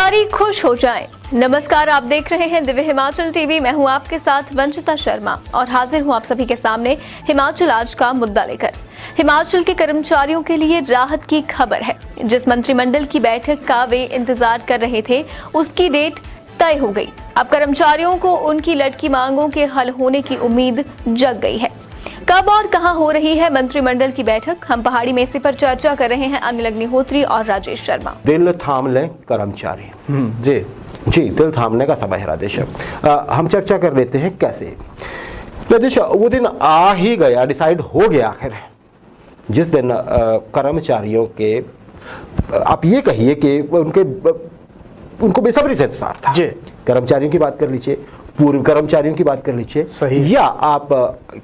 कर्मचारी खुश हो जाएं। नमस्कार, आप देख रहे हैं दिव्य हिमाचल टीवी। मैं हूं आपके साथ वंचिता शर्मा और हाजिर हूं आप सभी के सामने हिमाचल आज का मुद्दा लेकर। हिमाचल के कर्मचारियों के लिए राहत की खबर है। जिस मंत्रिमंडल की बैठक का वे इंतजार कर रहे थे, उसकी डेट तय हो गई। अब कर्मचारियों को उनकी लटकी मांगों के हल होने की उम्मीद जग गई है। कब और कहां हो रही है मंत्रिमंडल की बैठक, हम पहाड़ी में इसी पर चर्चा कर रहे हैं अनिल अग्निहोत्री और राजेश शर्मा। दिल थाम लें कर्मचारी। जी दिल थामने का समय है राजेश। हम चर्चा कर लेते हैं कैसे। राजेश, वो दिन आ ही गया, डिसाइड हो गया आखिर, जिस दिन कर्मचारियों के, आप ये कहिए कि उनको बेसब्री से इंतजार था। कर्मचारियों की बात कर लीजिए, पूर्व कर्मचारियों की बात कर लीजिए, सही, या आप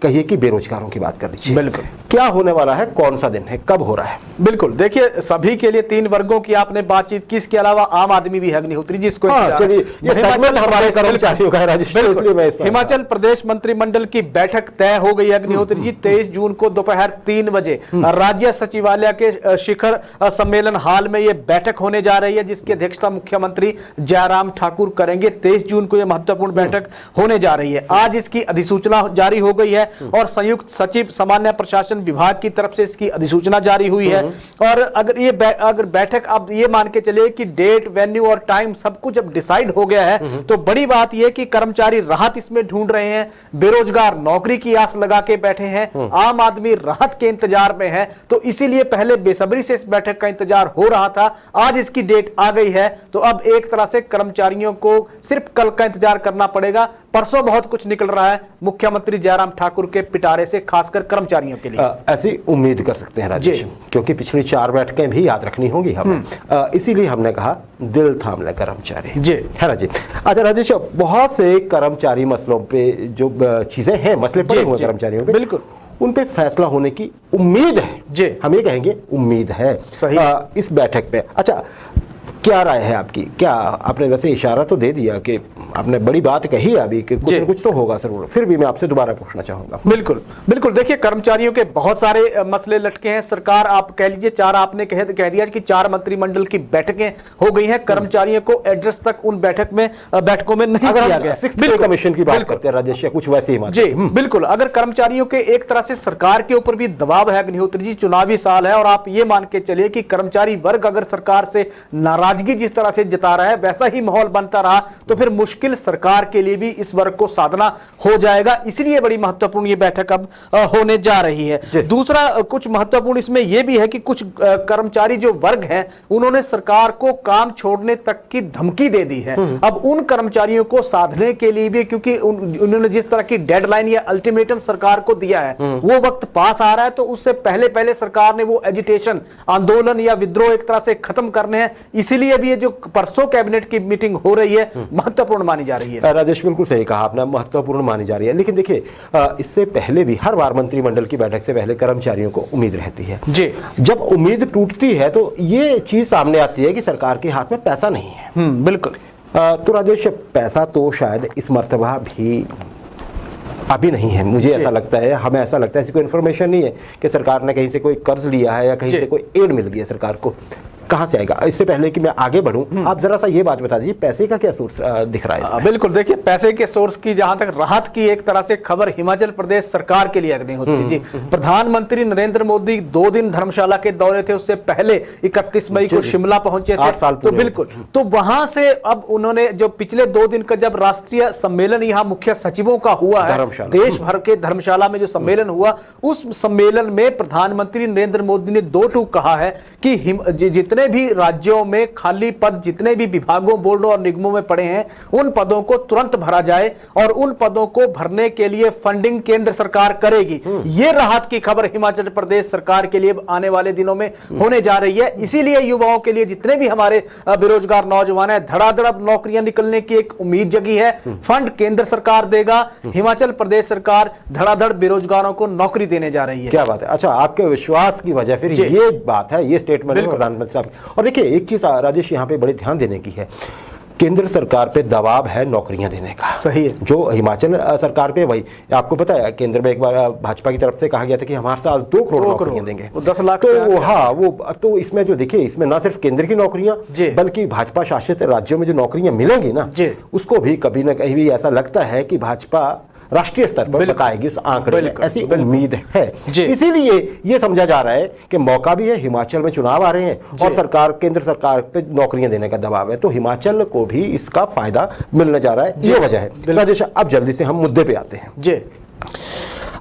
कहिए कि बेरोजगारों की बात कर लीजिए। बिल्कुल, क्या होने वाला है, कौन सा दिन है, कब हो रहा है? बिल्कुल, देखिए सभी के लिए तीन वर्गों की आपने बातचीत की, इसके अलावा आम आदमी भी है अग्निहोत्री जी, इसको चलिए ये सेगमेंट हमारे कर्मचारियों का है राजेश, इसलिए मैं हिमाचल प्रदेश मंत्रिमंडल की बैठक तय हो गई अग्निहोत्री जी। 23 जून को दोपहर 3 बजे राज्य सचिवालय के शिखर सम्मेलन हॉल में ये बैठक होने जा रही है, जिसकी अध्यक्षता मुख्यमंत्री जयराम ठाकुर करेंगे। 23 जून को यह महत्वपूर्ण बैठक होने जा रही है। आज इसकी अधिसूचना जारी हो गई है और संयुक्त सचिव सामान्य प्रशासन विभाग की तरफ से इसकी अधिसूचना जारी हुई है। और अगर बैठक अब ये मान के चले कि डेट, वेन्यू और टाइम सब कुछ अब डिसाइड हो गया है, तो बड़ी बात यह कि कर्मचारी राहत इसमें ढूंढ रहे हैं, बेरोजगार नौकरी की आस लगा के बैठे हैं, आम आदमी राहत के इंतजार में है। तो इसीलिए पहले बेसब्री से इस बैठक का इंतजार हो रहा था। आज इसकी डेट आ गई है, तो अब एक तरह से कर्मचारियों को सिर्फ कल का इंतजार करना पड़ेगा। परसों बहुत कुछ निकल रहा है मुख्यमंत्री जयराम ठाकुर के पिटारे से, खासकर कर्मचारियों के लिए। ऐसी उम्मीद कर सकते हैं राजेश, क्योंकि पिछली 4 बैठकें भी याद रखनी होंगी हमें, इसीलिए हमने कहा दिल थाम ले कर्मचारी। जी है राजेश। अच्छा राजेश, बहुत से कर्मचारी मसलों पे जो चीजें हैं, मसले पड़े हुए कर्मचारियों पे, बिल्कुल उन पे फैसला होने की उम्मीद है। जी, हम ये कहेंगे उम्मीद है सही इस बैठक पे। अच्छा, क्या राय है आपकी? क्या आपने वैसे इशारा तो दे दिया कि आपने बड़ी बात कही है अभी कि कुछ न कुछ तो होगा जरूर, फिर भी मैं आपसे दोबारा पूछना चाहूंगा। बिल्कुल बिल्कुल, देखिए कर्मचारियों के बहुत सारे मसले लटके हैं। सरकार, आप कह लीजिए 4, आपने कह दिया कि 4 मंत्रिमंडल की बैठकें हो गई हैं, कर्मचारियों को एड्रेस तक उन बैठकों में नहीं किया गया। 6th कमीशन की बात करते हैं राजेश, कुछ वैसे ही जी बिल्कुल। अगर कर्मचारियों के एक तरह से सरकार के ऊपर भी दबाव है अग्निहोत्री जी, चुनावी साल है, और आप ये मान के चलिए कि कर्मचारी वर्ग अगर सरकार से नाराज जिस तरह से जता रहा है, वैसा ही माहौल बनता रहा तो फिर मुश्किल सरकार के लिए भी इस वर्ग को साधना हो जाएगा। इसलिए बड़ी महत्वपूर्ण ये बैठक अब होने जा रही है। दूसरा कुछ महत्वपूर्ण इसमें यह भी है कि कुछ कर्मचारी जो वर्ग हैं, उन्होंने सरकार को काम छोड़ने तक की धमकी दे दी है। अब उन कर्मचारियों को साधने के लिए भी, क्योंकि उन्होंने जिस तरह की डेडलाइन या अल्टीमेटम सरकार को दिया है, वो वक्त पास आ रहा है, तो उससे पहले सरकार ने वो एजिटेशन, आंदोलन या विद्रोह एक तरह से खत्म करने हैं। इसीलिए भी जो परसों कैबिनेट की मीटिंग हो रही है महत्वपूर्ण मानी जा रही है। राजेश, बिल्कुल सही कहा आपने, महत्वपूर्ण मानी जा रही है। लेकिन देखिए, इससे पहले भी हर बार मंत्रिमंडल की बैठक से पहले कर्मचारियों को उम्मीद रहती है। जी, जब उम्मीद टूटती है तो ये चीज सामने आती है कि सरकार के हाथ में पैसा नहीं है। बिल्कुल। तो राजेश, पैसा तो शायद इस मर्तबा भी अभी नहीं है, मुझे ऐसा लगता है, हमें ऐसा लगता है, ऐसी कोई इन्फॉर्मेशन नहीं है कि सरकार ने कहीं से कोई कर्ज लिया है या कहीं से कोई एड मिल गया सरकार को। कहां से आएगा? इससे पहले कि मैं आगे बढ़ूं, आप जरा सा ये बात बता दीजिए, पैसे का क्या सोर्स दिख रहा है इसमें? बिल्कुल, देखिए पैसे के सोर्स की जहां तक राहत की एक तरह से खबर हिमाचल प्रदेश सरकार के लिए अग्निहोत्री जी, प्रधानमंत्री नरेंद्र मोदी 2 दिन धर्मशाला के दौरे थे, उससे पहले 31 मई को शिमला पहुंचे थे। तो बिल्कुल, तो वहां से अब उन्होंने जो पिछले 2 दिन का जब राष्ट्रीय सम्मेलन यहाँ मुख्य सचिवों का हुआ है, देश भर के धर्मशाला में जो सम्मेलन हुआ, उस सम्मेलन में प्रधानमंत्री नरेंद्र मोदी ने 2 टूक कहा है कि जितने भी राज्यों में खाली पद, जितने भी विभागों, बोर्डों और निगमों में पड़े हैं, उन पदों को तुरंत भरा जाए और उन पदों को भरने के लिए फंडिंग केंद्र सरकार करेगी। यह राहत की खबर हिमाचल प्रदेश सरकार के लिए आने वाले दिनों में होने जा रही है। इसीलिए युवाओं के लिए, जितने भी हमारे बेरोजगार नौजवान हैं, धड़ाधड़ नौकरियां निकलने की एक उम्मीद जगी है। फंड केंद्र सरकार देगा, हिमाचल प्रदेश सरकार धड़ाधड़ बेरोजगारों को नौकरी देने जा रही है। क्या बात है। अच्छा, आपके विश्वास की वजह फिर ये बात है, ये स्टेटमेंट प्रधानमंत्री साहब। और देखिए एक चीज राजेश यहाँ पे बड़े ध्यान देने की है, केंद्र सरकार पे दबाव है नौकरियां देने का। सही है। जो हिमाचल सरकार पे, वही आपको पता है, केंद्र में एक बार भाजपा की तरफ से कहा गया था कि हम हर साल 2 करोड़ नौकरियां देंगे, वो 10 लाख। तो हाँ, वो तो इसमें जो देखिए, इसमें ना सिर्फ केंद्र की नौकरियां बल्कि भाजपा शासित राज्यों में जो नौकरियां मिलेंगी ना, उसको भी कभी ना कहीं भी ऐसा लगता है कि भाजपा राष्ट्रीय स्तर पर बताएगी उस आंकड़े में, ऐसी उम्मीद है। इसीलिए ये समझा जा रहा है कि मौका भी है, हिमाचल में चुनाव आ रहे हैं और सरकार, केंद्र सरकार पे नौकरियां देने का दबाव है, तो हिमाचल को भी इसका फायदा मिलने जा रहा है। ये वजह है। राजेश, अब जल्दी से हम मुद्दे पे आते हैं।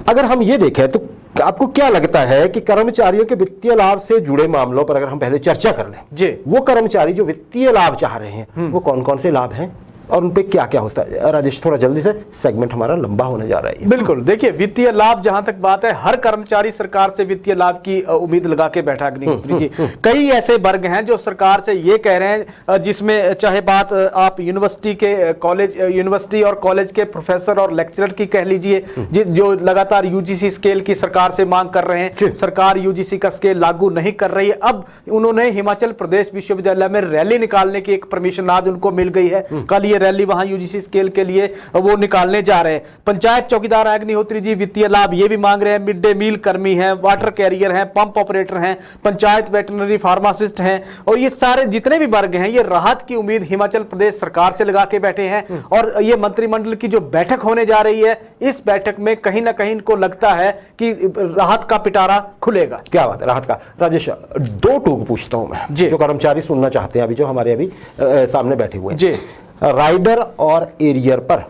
अगर हम ये देखें तो आपको क्या लगता है कि कर्मचारियों के वित्तीय लाभ से जुड़े मामलों पर अगर हम पहले चर्चा कर लें, वो कर्मचारी जो वित्तीय लाभ चाह रहे हैं वो कौन कौन से लाभ हैं और उन पे क्या क्या होता है? राजेश, थोड़ा जल्दी से, सेगमेंट हमारा लंबा होने जा रहा है। बिल्कुल, देखिए वित्तीय लाभ जहां तक बात है, हर कर्मचारी सरकार से वित्तीय लाभ की उम्मीद लगा के बैठा अग्निहोत्री जी। कई ऐसे वर्ग हैं जो सरकार से ये कह रहे हैं, जिसमें चाहे बात आप यूनिवर्सिटी और कॉलेज के प्रोफेसर और लेक्चरर की कह लीजिए, जो लगातार यूजीसी स्केल की सरकार से मांग कर रहे हैं। सरकार यूजीसी का स्केल लागू नहीं कर रही है। अब उन्होंने हिमाचल प्रदेश विश्वविद्यालय में रैली निकालने की एक परमिशन आज उनको मिल गई है। कल रैली वहां यूजीसी स्केल के लिए वो निकालने जा रहे हैं। पंचायत चौकीदार अग्निहोत्री जी वित्तीय लाभ ये भी मांग रहे हैं। मिड डे मील कर्मी हैं, वाटर कैरियर हैं, पंप ऑपरेटर हैं, पंचायत वेटरनरी फार्मासिस्ट हैं, और ये सारे जितने भी वर्ग हैं, ये राहत की उम्मीद हिमाचल प्रदेश सरकार से लगा के बैठे हैं। और ये मंत्रिमंडल की जो बैठक होने जा रही है, इस बैठक में कहीं ना कहीं इनको लगता है कि राहत का पिटारा खुलेगा। क्या बात है, राहत का। राजेश, 2 टूक पूछता हूं मैं, जो कर्मचारी सुनना चाहते हैं, अभी जो हमारे अभी सामने बैठे हुए हैं। राइडर और एरियर पर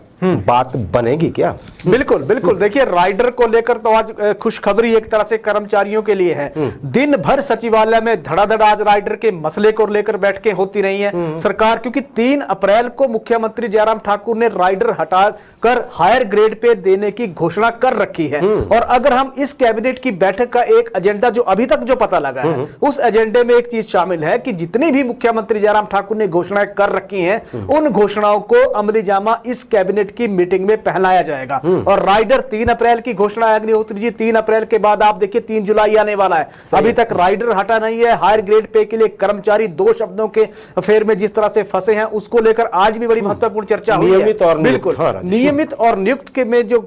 बात बनेगी क्या? बिल्कुल बिल्कुल। देखिए, राइडर को लेकर तो आज खुशखबरी एक तरह से कर्मचारियों के लिए है। दिन भर सचिवालय में धड़ाधड़ आज राइडर के मसले को लेकर बैठकें होती रही हैं सरकार, क्योंकि 3 अप्रैल को मुख्यमंत्री जयराम ठाकुर ने राइडर हटाकर हायर ग्रेड पे देने की घोषणा कर रखी है। और अगर हम इस कैबिनेट की बैठक का एक एजेंडा जो अभी तक जो पता लगा है, उस एजेंडे में एक चीज शामिल है कि जितनी भी मुख्यमंत्री जयराम ठाकुर ने घोषणाएं कर रखी हैं, उन घोषणाओं को अमली जामा इस कैबिनेट की मीटिंग में पहनाया जाएगा। और राइडर 3 अप्रैल की घोषणा है अग्निहोत्री जी। 3 अप्रैल के बाद आप देखिए 3 जुलाई आने वाला है, अभी तक राइडर हटा नहीं है। हायर ग्रेड पे के लिए कर्मचारी 2 शब्दों के फेर में जिस तरह से फंसे हैं, उसको लेकर आज भी बड़ी महत्वपूर्ण चर्चा हुई है। बिल्कुल, नियमित और नियुक्त के में जो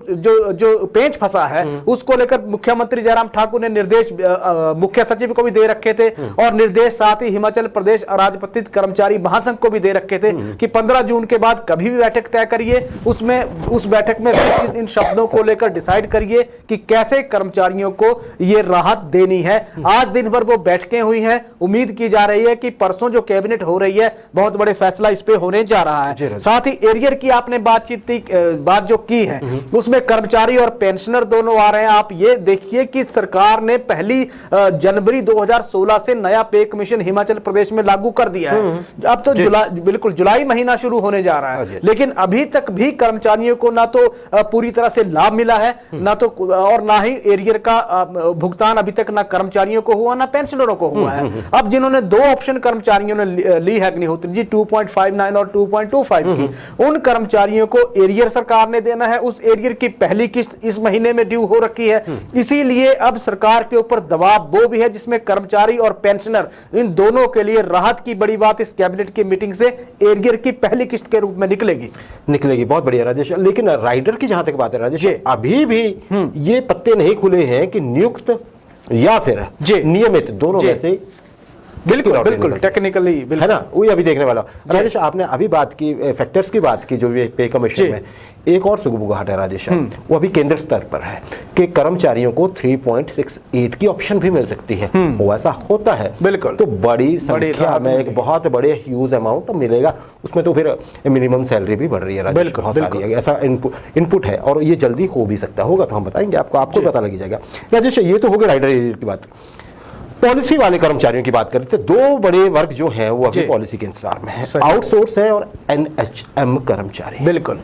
पेंच फंसा है, उसको लेकर मुख्यमंत्री जयराम ठाकुर ने निर्देश मुख्य सचिव को भी दे रखे थे, और निर्देश साथ ही हिमाचल प्रदेश अराजपत्रित कर्मचारी महासंघ को भी दे रखे थे कि 15 जून के बाद कभी भी बैठक तय करिए, उस बैठक में इन शब्दों को लेकर डिसाइड करिए कि कैसे कर्मचारियों को ये राहत देनी है। आज दिन भर वो बैठकें हुई हैं। उम्मीद की जा रही है कि परसों जो कैबिनेट हो रही है, बहुत बड़े फैसला इस पे होने जा रहा है। साथ ही एरियर की आपने बात जो की है, उसमें कर्मचारी और पेंशनर दोनों आ रहे हैं। आप ये देखिए कि सरकार ने 1 जनवरी 2016 से नया पे कमीशन हिमाचल प्रदेश में लागू कर दिया है। अब तो जुलाई महीना शुरू होने जा रहा है, लेकिन अभी तक भी कर्मचारियों को ना तो पूरी तरह से लाभ मिला है, ना तो और ना ही एरियर का भुगतान अभी तक ना कर्मचारियों को हुआ, ना पेंशनरों को हुआ है। अब जिन्होंने 2 ऑप्शन कर्मचारियों ने ली है अग्निहोत्री जी, 2.59 और 2.25 की, उन कर्मचारियों को एरियर सरकार ने देना है। उस एरियर की पहली किस्त इस महीने में ड्यू हो रखी है। इसीलिए अब सरकार के ऊपर दबाव वो भी है जिसमें कर्मचारी और पेंशनर इन दोनों के लिए राहत की बड़ी बात इस कैबिनेट की मीटिंग से एरियर की पहली किस्त के रूप में निकलेगी। बहुत बढ़िया राजेश। लेकिन राइडर की जहां तक बात है राजेश, अभी भी ये पत्ते नहीं खुले हैं कि नियुक्त या फिर नियमित, दोनों में से बिल्कुल टेक्निकली है ना, वही अभी देखने वाला। राजेश, आपने अभी बात की फैक्टर्स की बात की, जो पे कमीशन में एक और सुगबुगाहट है राजेश, वो अभी केंद्र स्तर पर है कि कर्मचारियों को 3.68 की ऑप्शन भी मिल सकती है। वो ऐसा होता है, बिल्कुल, तो बड़ी संख्या में एक बहुत बड़े ह्यूज अमाउंट मिलेगा। उसमें तो फिर मिनिमम सैलरी भी बढ़ रही है राजेश, बहुत सारी ऐसा इनपुट है, और ये जल्दी हो भी सकता होगा, तो हम बताएंगे आपको पता लग जाएगा। राजेश, ये तो हो गया राइडर की बात। पॉलिसी वाले कर्मचारियों की बात करें तो 2 बड़े वर्ग जो हैं वो अभी पॉलिसी के इंतजार में है, आउटसोर्स है और एनएचएम कर्मचारी। बिल्कुल,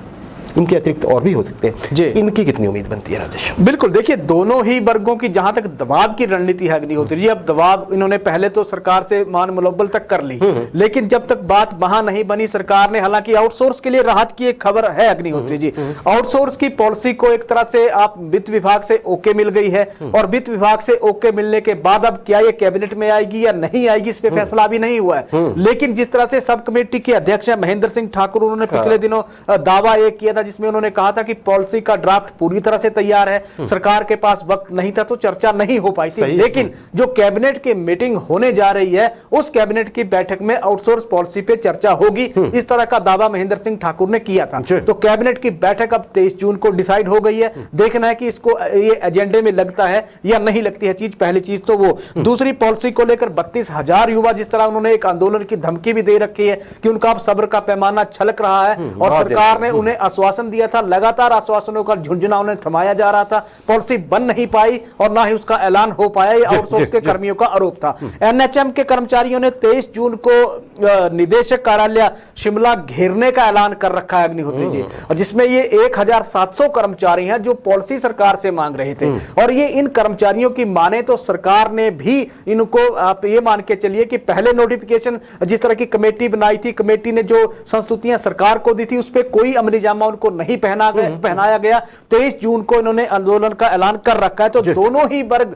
इनके अतिरिक्त और भी हो सकते जी। हैं, इनकी कितनी उम्मीद बनती है राजेश? बिल्कुल, देखिए दोनों ही वर्गों की जहां तक दबाव की रणनीति है अग्निहोत्री जी, अब दबाव इन्होंने पहले तो सरकार से मान मुलव्वल तक कर ली, लेकिन जब तक बात वहां नहीं बनी, सरकार ने हालांकि आउटसोर्स के लिए राहत की एक खबर है अग्निहोत्री जी, आउटसोर्स की पॉलिसी को एक तरह से आप वित्त विभाग से ओके मिल गई है, और वित्त विभाग से ओके मिलने के बाद अब क्या ये कैबिनेट में आएगी या नहीं आएगी इस पे फैसला अभी नहीं हुआ है। लेकिन जिस तरह से सब कमेटी के अध्यक्ष हैं महेंद्र सिंह ठाकुर, उन्होंने पिछले दिनों दावा एक किया था जिसमें उन्होंने कहा था कि पॉलिसी का ड्राफ्ट पूरी तरह से तैयार है, सरकार के पास वक्त नहीं था तो चर्चा नहीं हो पाई थी, लेकिन जो कैबिनेट की मीटिंग होने जा रही है उस कैबिनेट की बैठक में आउटसोर्स पॉलिसी पे चर्चा होगी, इस तरह का दावा महेंद्र सिंह ठाकुर ने किया था। तो कैबिनेट की बैठक अब 23 जून को डिसाइड हो गई है, देखना है कि इसको ये एजेंडे में लगता है या नहीं लगती है चीज, पहली चीज तो वो। दूसरी, पॉलिसी को लेकर 32,000 युवा, जिस तरह उन्होंने एक आंदोलन की धमकी भी दे रखी है कि उनका अब सब्र का पैमाना छलक रहा है, और सरकार ने उन्हें आश्वासन दिया था, लगातार आश्वासनों का झुंझुना उन्हें थमाया जा रहा था, पॉलिसी बन नहीं पाई और ना ही उसका ऐलान हो पाया, ये आउटसोर्स के कर्मियों का आरोप था। एनएचएम के कर्मचारियों ने 23 जून को निदेशक कार्यालय शिमला घेरने का ऐलान कर रखा है अग्निहोत्री जी, और जिसमें ये 1700 कर्मचारी हैं जो पॉलिसी सरकार से मांग रहे थे, और ये इन कर्मचारियों की माने तो सरकार ने भी इनको, आप ये मान के चलिए कि पहले नोटिफिकेशन जिस तरह की कमेटी बनाई थी, कमेटी ने जो संस्तुतियां सरकार को दी थी उस पर कोई अमलीजामा उनको नहीं पहनाया गया। 23 जून को इन्होंने आंदोलन का ऐलान कर रखा है, तो दोनों ही वर्ग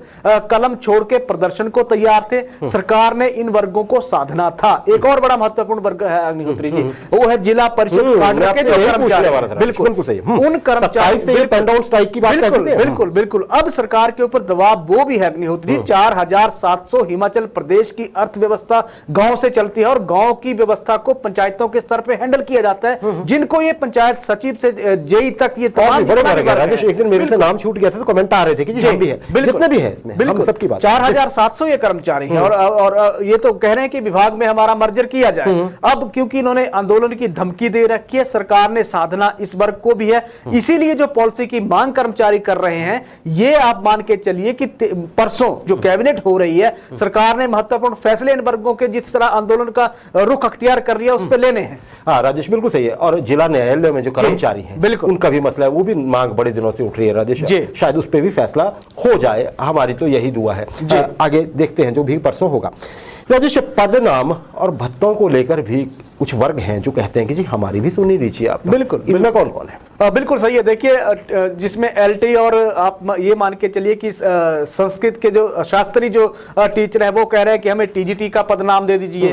कलम छोड़ के प्रदर्शन को तैयार थे, सरकार ने इन वर्गों को साधना था। एक और बड़ा महत्वपूर्ण वर्ग है अग्निहोत्री जी, वो है जिला परिषद काडर के जो कर्मचारी, बिल्कुल सही, उन कर्मचारी से पेन डाउन स्ट्राइक की बात करते हैं, बिल्कुल बिल्कुल। अब सरकार के ऊपर दबाव वो भी है अग्निहोत्री, 4700 हिमाचल प्रदेश की अर्थव्यवस्था गांव से चलती है, और गांव की व्यवस्था को पंचायतों के स्तर पे हैंडल किया जाता है, जिनको ये पंचायत सचिव से जेई तक ये तमाम राजेश, एक दिन मेरे से नाम छूट गया था तो कमेंट आ रहे थे कि जी हम भी हैं, जितने भी हैं इसमें, हम सबकी बात, 4700 ये कर्मचारी हैं, और ये तो कह रहे हैं कि विभाग में हमारा मर्जर किया जाए। अब क्योंकि इन्होंने आंदोलन की धमकी दे रखी है, सरकार ने साधना इस वर्ग को भी है, इसीलिए जो पॉलिसी की मांग कर्मचारी कर रहे हैं, ये आप मान के चलिए कि परसों जो कैबिनेट हो रही है, सरकार ने महत्वपूर्ण फैसले इन वर्गों के जिस तरह आंदोलन का रुख अख्तियार कर लिया उस पर लेने हैं। हाँ राजेश, बिल्कुल सही है। और जिला न्यायालय में जो कर्मचारी हैं, बिल्कुल उनका भी मसला है, वो भी मांग बड़े दिनों से उठ रही है राजेश, शायद उस पर भी फैसला हो जाए, हमारी तो यही दुआ है। आगे देखते हैं जो भी परसों होगा। राजेश, पदनाम और भत्तों को लेकर भी कुछ वर्ग हैं जो कहते हैं कि जी हमारी भी सुनी लीजिए आप। बिल्कुल, इनमें कौन कौन है? बिल्कुल सही है। देखिए जिसमें एलटी और आप ये मान के चलिए कि संस्कृत के जो शास्त्री जो टीचर है वो कह रहे हैं कि हमें टीजीटी का पदनाम दे दीजिए,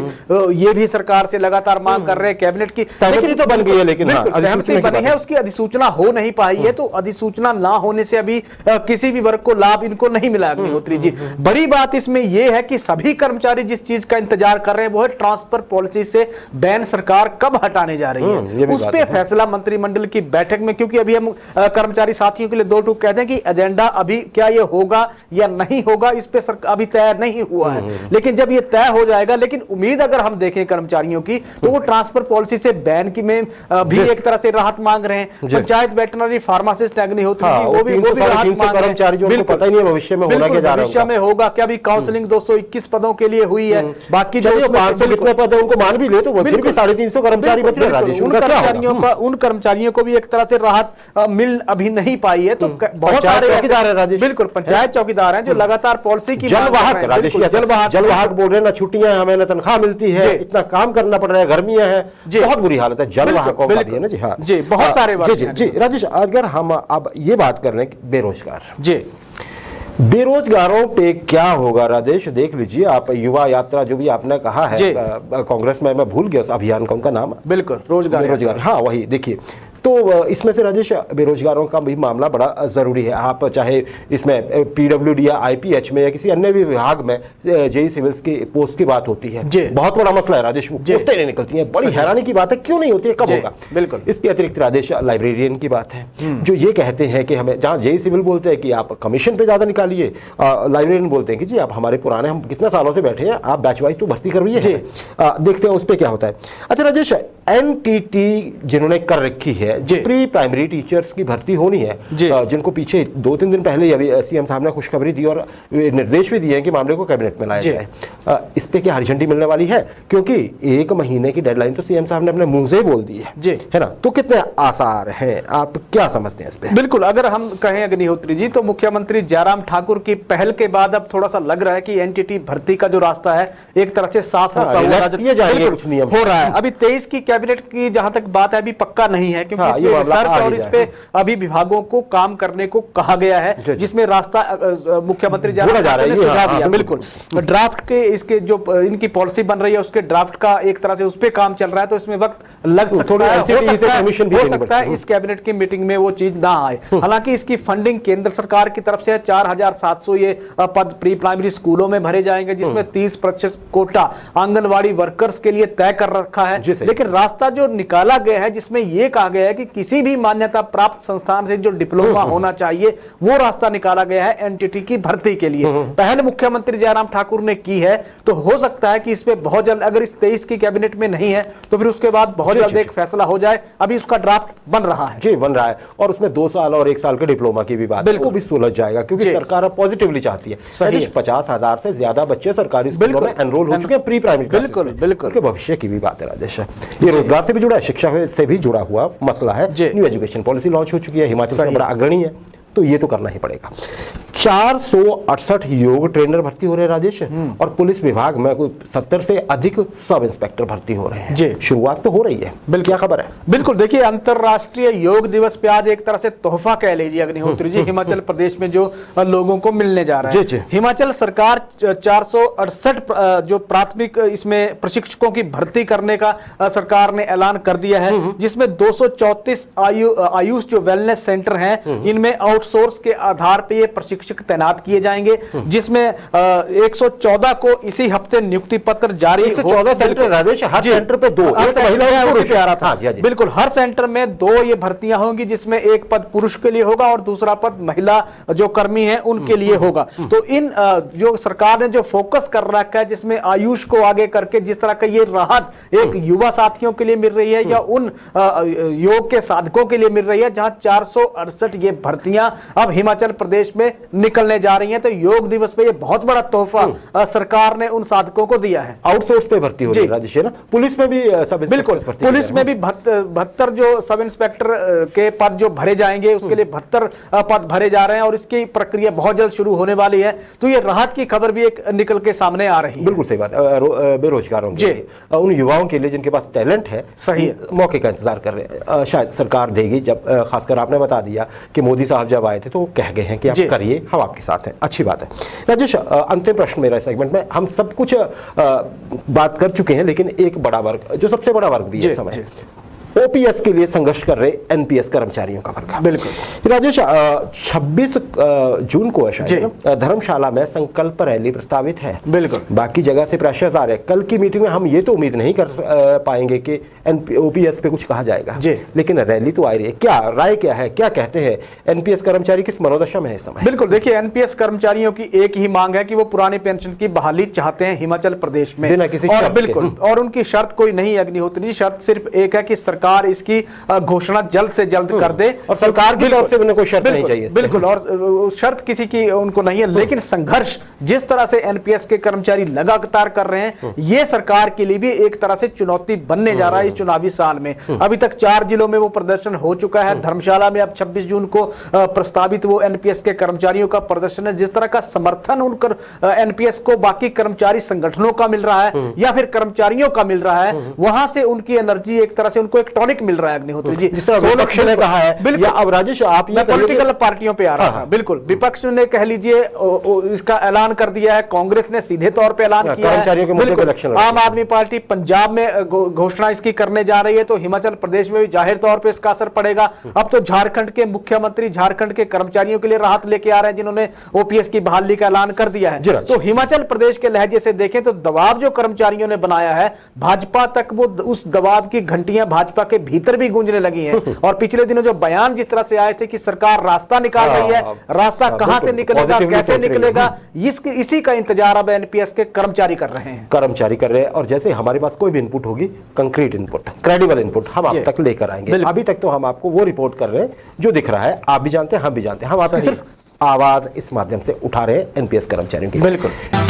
ये भी सरकार से लगातार मांग कर रहे हैं। कैबिनेट की सहमति तो बन गई है, लेकिन सहमति बनी है, उसकी अधिसूचना हो नहीं पाई है, तो अधिसूचना ना होने से अभी किसी भी वर्ग को लाभ इनको नहीं मिला अग्निहोत्री जी। बड़ी बात इसमें यह है कि सभी कर्मचारी जिस चीज का इंतजार कर रहे हैं वो है ट्रांसफर पॉलिसी से बैन सरकार कब हटाने जा रही है, उस पर फैसला मंत्रिमंडल की बैठक में, क्योंकि अभी हम कर्मचारी साथियों के लिए दो टूक कहते हैं कि एजेंडा अभी क्या ये होगा या नहीं होगा इस पे अभी तय नहीं हुआ है, लेकिन जब ये तय हो जाएगा, लेकिन उम्मीद अगर हम देखें कर्मचारियों की तो वो ट्रांसफर पॉलिसी से बैन की में भी एक तरह से राहत मांग रहे हैं। पंचायत वेटरनरी फार्मासिस्ट अग्निहोत्री वो भी राहत मांग रहे हैं। पता ही नहीं भविष्य में होना क्या जा रहा है, भविष्य में होगा क्या। अभी काउंसलिंग 221 पदों के लिए हुई है, बाकी जो 500 कितने पद है उनको मान भी ले तो वो फिर भी 350 कर्मचारी बच रहे हैं। उन कर्मचारियों को भी एक तरह से राहत मिल अभी नहीं पाई है, तो बहुत सारे चौकीदार है राजेश, बिल्कुल पंचायत चौकीदार हैं जो लगातार पॉलिसी की जलवाहक राजेश, जलवाहक बोल रहे हैं ना, छुट्टियां हमें ना तनख्वाह मिलती है, इतना काम करना पड़ रहा है, गर्मियां हैं, बहुत बुरी हालत है जलवाहकों का भी है ना जी। हाँ जी, बहुत सारे जी राजेश, अगर हम अब ये बात कर लें बेरोजगार जी, बेरोजगारों पे क्या होगा राजेश? देख लीजिए आप, युवा यात्रा जो भी आपने कहा है कांग्रेस में, मैं भूल गया उस अभियान का उनका नाम, बिल्कुल रोजगार, हाँ वही। देखिए तो इसमें से राजेश बेरोजगारों का भी मामला बड़ा ज़रूरी है। आप चाहे इसमें पीडब्ल्यूडी या आईपीएच में या किसी अन्य भी विभाग में जेई सिविल्स की पोस्ट की बात होती है, बहुत बड़ा मसला है राजेश, पोस्टें नहीं निकलती हैं, बड़ी हैरानी की बात है, क्यों नहीं होती है, कब होगा? बिल्कुल। इसके अतिरिक्त राजेश लाइब्रेरियन की बात है, जो ये कहते हैं कि हमें, जहाँ जेई सिविल बोलते हैं कि आप कमीशन पे ज़्यादा निकालिए, लाइब्रेरियन बोलते हैं कि जी आप हमारे पुराने, हम कितने सालों से बैठे हैं, आप बैच वाइज तो भर्ती करवाइए। देखते हैं उस पर क्या होता है। अच्छा राजेश, एनटीटी जिन्होंने कर रखी है जी। प्री प्राइमरी टीचर्स की भर्ती होनी है, जिनको पीछे 2-3 दिन पहले अभी सीएम साहब ने खुशखबरी दी और निर्देश भी दिए हैं कि मामले को कैबिनेट में लाया जाए। इस पे क्या हरी झंडी मिलने वाली है? क्योंकि 1 महीने की डेडलाइन तो सीएम साहब ने अपने मुंह से ही बोल दी है ना? तो कितने आसार हैं, आप क्या समझते हैं इस पे? बिल्कुल, अगर हम कहें अग्निहोत्री जी, तो मुख्यमंत्री जयराम ठाकुर की पहल के बाद अब थोड़ा सा लग रहा है कि एनटीटी भर्ती का जो रास्ता है एक तरह से साफ होता हुआ नजर कुछ नियम हो रहा है। अभी 23 की कैबिनेट की जहां तक बात है अभी पक्का नहीं है, क्योंकि इस पे रिसर्च और इस पे अभी विभागों को काम करने को कहा गया है, जिसमें रास्ता मुख्यमंत्री जयराम ठाकुर ने सुझाव दिया। बिल्कुल, ड्राफ्ट के इसके जो इनकी पॉलिसी बन रही है उसके ड्राफ्ट का एक तरह से उस पे काम चल रहा है, तो इसमें वक्त लग सकता है। हो सकता है इस कैबिनेट की मीटिंग में वो चीज ना आए। हालांकि इसकी फंडिंग केंद्र सरकार की तरफ से है। 4700 ये पद प्री प्राइमरी स्कूलों में भरे जाएंगे, जिसमें 30% कोटा आंगनवाड़ी वर्कर्स के लिए तय कर रखा है। लेकिन रास्ता जो निकाला गया है जिसमें यह कहा गया है कि किसी भी मान्यता प्राप्त संस्थान से जो डिप्लोमा होना चाहिए वो रास्ता निकाला गया है एनटीटी की भर्ती के लिए। पहल मुख्यमंत्री जयराम ठाकुर ने की है, तो हो सकता है कि इस पे बहुत जल्द, अगर इस 23 की कैबिनेट में नहीं है तो फिर उसके बाद बहुत जल्द एक फैसला हो जाए। अभी उसका ड्राफ्ट बन रहा है। जी, बन रहा है, और उसमें 2 साल और 1 साल के डिप्लोमा की भी बात है, वो भी सुलझ जाएगा, क्योंकि सरकार अब पॉजिटिवली चाहती है। 50,000 से ज्यादा बच्चे सरकारी स्कूलों में एनरोल हो चुके हैं प्री प्राइमरी। बिल्कुल बिल्कुल, उनके भविष्य की भी बात है राजेश। ये रोजगार से भी जुड़ा है, शिक्षा से भी जुड़ा हुआ मसला है। न्यू एजुकेशन पॉलिसी लॉन्च हो चुकी है, हिमाचल से बड़ा अग्रणी है, तो ये तो करना ही पड़ेगा। 468 योग ट्रेनर भर्ती हो रहे हैं राजेश, और पुलिस विभाग में 70 से अधिक सब इंस्पेक्टर भर्ती हो रहे हैं। शुरुआत तो हो रही है, क्या खबर है? बिल्कुल, देखिए, अंतरराष्ट्रीय योग दिवस पे आज एक तरह से तोहफा कह लीजिए अग्निहोत्री जी, हिमाचल प्रदेश में जो लोगों को मिलने जा रहा है। हिमाचल सरकार 468 जो प्राथमिक इसमें प्रशिक्षकों की भर्ती करने का सरकार ने ऐलान कर दिया है, जिसमें 234 आयुष जो वेलनेस सेंटर हैं, इनमें आउटसोर्स के आधार पर ये प्रशिक्षक तैनात किए जाएंगे, जिसमें 114 को इसी हफ्ते नियुक्ति पत्र जारी। 114 सेंटर राजेश, हर सेंटर पे 2 बिल्कुल, हर सेंटर में 2 ये भर्तियां होंगी, जिसमें एक पद पुरुष के लिए होगा और दूसरा पद महिला जो कर्मी हैं उनके लिए होगा। तो इन जो सरकार ने जो फोकस कर रखा है, जिसमें आयुष को आगे करके जिस तरह का ये राहत एक युवा साथियों के लिए मिल रही है या उन योग के साधकों के लिए मिल रही है, जहां 468 ये भर्तियां अब हिमाचल प्रदेश में निकलने जा रही हैं, तो योग दिवस पे ये बहुत बड़ा तोहफा सरकार ने उन साधकों को दिया है। आउटसोर्स पे भर्ती हो रही है राजेश, ना? पुलिस में भी सब बिल्कुल, पुलिस में भी 72 जो सब इंस्पेक्टर के पद जो भरे जाएंगे, उसके लिए 72 पद भरे जा रहे हैं, और इसकी प्रक्रिया बहुत जल्द शुरू होने वाली है। तो ये राहत की खबर भी एक निकल के सामने आ रही है। बिल्कुल सही बात है। बेरोजगारों के लिए, उन युवाओं के लिए जिनके पास टैलेंट है, सही मौके का इंतजार कर रहे हैं, शायद सरकार देगी। जब खासकर आपने बता दिया कि मोदी साहब जब आए थे तो वो कह गए हैं कि आप करिए, हम आपके साथ हैं, अच्छी बात है। राजेश, अंतिम प्रश्न मेरा सेगमेंट में, हम सब कुछ बात कर चुके हैं, लेकिन एक बड़ा वर्ग, जो सबसे बड़ा वर्ग भी है समय, ओपीएस के लिए संघर्ष कर रहे एनपीएस कर्मचारियों का वर्ग। बिल्कुल राजेश, 26 जून को धर्मशाला में संकल्प रैली प्रस्तावित है। बिल्कुल, बाकी जगह से प्रेशर्स आ रहे हैं। कल की मीटिंग में हम ये तो उम्मीद नहीं कर पाएंगे कि ओपीएस पे कुछ कहा जाएगा, लेकिन रैली तो आ रही है। क्या राय, क्या है, क्या कहते हैं एनपीएस कर्मचारी, किस मनोदशा में है इस समय? बिल्कुल, देखिए, एनपीएस कर्मचारियों की एक ही मांग है कि वो पुरानी पेंशन की बहाली चाहते हैं हिमाचल प्रदेश में, बिना किसी और बिल्कुल, और उनकी शर्त कोई नहीं अग्निहोत्री, शर्त सिर्फ एक है कि सरकार इसकी घोषणा जल्द से जल्द कर दे, और सरकार की तरफ से उन्हें कोई शर्त नहीं चाहिए। बिल्कुल, और शर्त किसी की उनको नहीं है, लेकिन संघर्ष जिस तरह से एनपीएस के कर्मचारी लगातार कर रहे हैं, ये सरकार के लिए भी एक तरह से चुनौती बनने जा रहा है इस चुनावी साल में। अभी तक 4 जिलों में वो प्रदर्शन हो चुका है। धर्मशाला में अब 26 जून को प्रस्तावित वो एनपीएस के कर्मचारियों का प्रदर्शन है। जिस तरह का समर्थन उनकर एनपीएस को बाकी कर्मचारी संगठनों का मिल रहा है या फिर कर्मचारियों का मिल रहा है, वहां से उनकी एनर्जी एक तरह से उनको एक टॉनिक मिल रहा है अग्निहोत्री जी, जिस तरह विपक्ष ने कहा है। बिल्कुल, अब राजेश, आप ये पॉलिटिकल पार्टियों पे आ रहा था। बिल्कुल, विपक्ष ने कह लीजिए इसका ऐलान कर दिया है, कांग्रेस ने सीधे तौर पे ऐलान किया है, आम आदमी पार्टी पंजाब में घोषणा इसकी करने जा रही है, तो हिमाचल प्रदेश में भी जाहिर तौर पे इसका असर पड़ेगा। अब तो झारखंड के मुख्यमंत्री झारखंड के कर्मचारियों के लिए राहत लेके आ रहे हैं, जिन्होंने ओपीएस की बहाली का ऐलान कर दिया है। तो हिमाचल प्रदेश के लहजे से देखें तो दबाव जो कर्मचारियों ने बनाया है, भाजपा तक वो उस दबाव की घंटियां भाजपा के भीतर भी गूंजने लगी हैं। और पिछले दिनों जो बयान जिस तरह से आए थे कि सरकार रास्ता निकाल रही है, रास्ता कहां से निकलेगा, कैसे निकलेगा, इसी का इंतजार अब एनपीएस के कर्मचारी कर रहे हैं। कर्मचारी कर रहे हैं। और जैसे हमारे पास कोई भी इनपुट होगी, कंक्रीट इनपुट, क्रेडिबल इनपुट, हम आप तक लेकर आएंगे। अभी तक तो हम आपको वो रिपोर्ट कर रहे हैं जो दिख रहा है, आप भी जानते हैं, हम भी जानते हैं। हम आपकी सिर्फ आवाज इस माध्यम से उठा रहे हैं एनपीएस कर्मचारियों की। बिल्कुल।